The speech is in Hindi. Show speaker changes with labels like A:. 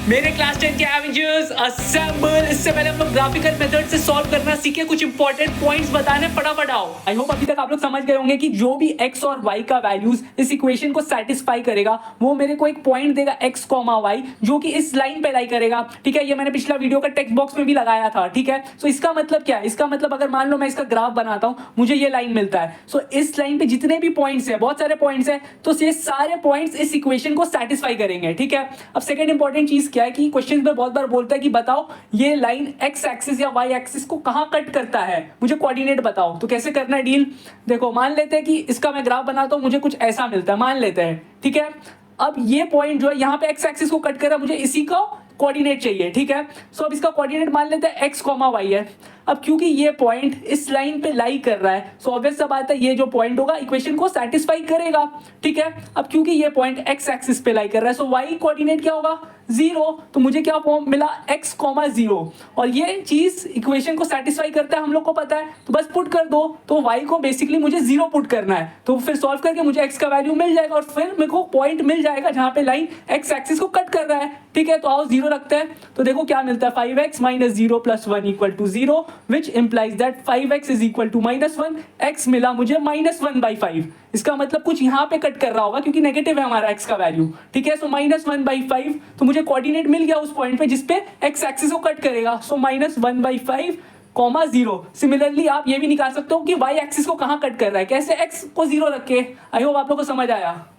A: मेरे क्लास 10 के एवेंजर्स असेंबल। इससे पहले हम लोग ग्राफिकल मेथड से सॉल्व करना सीखे, कुछ इंपॉर्टेंट पॉइंट्स बताने फटाफट आओ। आई होप अभी तक आप लोग समझ गए होंगे कि जो भी x और y का वैल्यूज इस इक्वेशन को सेटिस्फाई करेगा वो मेरे को एक पॉइंट देगा x, y जो कि इस लाइन पे लाई करेगा। ठीक है, ये मैंने पिछला वीडियो का टेक्स्ट बॉक्स में भी लगाया था। ठीक है, सो इसका मतलब क्या है? इसका मतलब अगर मान लो मैं इसका ग्राफ बनाता हूं, मुझे ये लाइन मिलता है। सो इस लाइन पे जितने भी पॉइंट्स है, बहुत सारे पॉइंट्स है, तो ये सारे पॉइंट्स इस इक्वेशन को सेटिस्फाई करेंगे। ठीक है, अब सेकंड इंपॉर्टेंट चीज क्या है कि क्वेश्चन में बहुत बार बोलता है कि बताओ ये लाइन एक्स एक्सिस या वाई एक्सिस को कहां कट करता है, मुझे कोऑर्डिनेट बताओ। तो कैसे करना है डील? देखो, मान लेते हैं कि इसका मैं ग्राफ बनाता हूं, मुझे कुछ ऐसा मिलता है, मान लेते हैं। ठीक है, अब ये पॉइंट जो है यहाँ पे एक्स एक्सिस को कट कर रहा है, मुझे इसी का कोऑर्डिनेट चाहिए। ठीक है, सो अब इसका कोऑर्डिनेट मान लेते हैं एक्स, वाई है। अब क्योंकि ये पॉइंट इस लाइन पे लाई कर रहा है, सो ऑब्वियस सा बात है ये जो पॉइंट होगा इक्वेशन को सेटिस्फाई करेगा। ठीक है, अब क्योंकि ये पॉइंट एक्स एक्सिस पे लाई कर रहा है, सो वाई कोऑर्डिनेट क्या होगा? 0। तो मुझे क्या फॉर्म मिला? x, 0। और ये चीज इक्वेशन को सेटिस्फाई करता है, हम लोग को पता है, तो बस पुट कर दो। तो y को बेसिकली मुझे 0 पुट करना है, तो फिर सॉल्व करके मुझे x का वैल्यू मिल जाएगा और फिर मेरे को पॉइंट मिल जाएगा जहां पे लाइन x एक्सिस को कट कर रहा है। ठीक है, तो आओ 0 रखते हैं, तो देखो क्या मिलता है? 5x - 0 + 1 = 0, which implies that 5x = -1। x मिला मुझे -1/5। इसका मतलब कुछ यहाँ पे कट कर रहा होगा क्योंकि नेगेटिव है हमारा x का वैल्यू। ठीक है, सो -1/5, तो मुझे कोऑर्डिनेट मिल गया उस पॉइंट पे जिसपे x एक्सिस को कट करेगा। सो -1/5, 0। सिमिलरली आप ये भी निकाल सकते हो कि y एक्सिस को कहां कट कर रहा है, कैसे? x को 0 रख के। आई होप आप लोगों को समझ आया।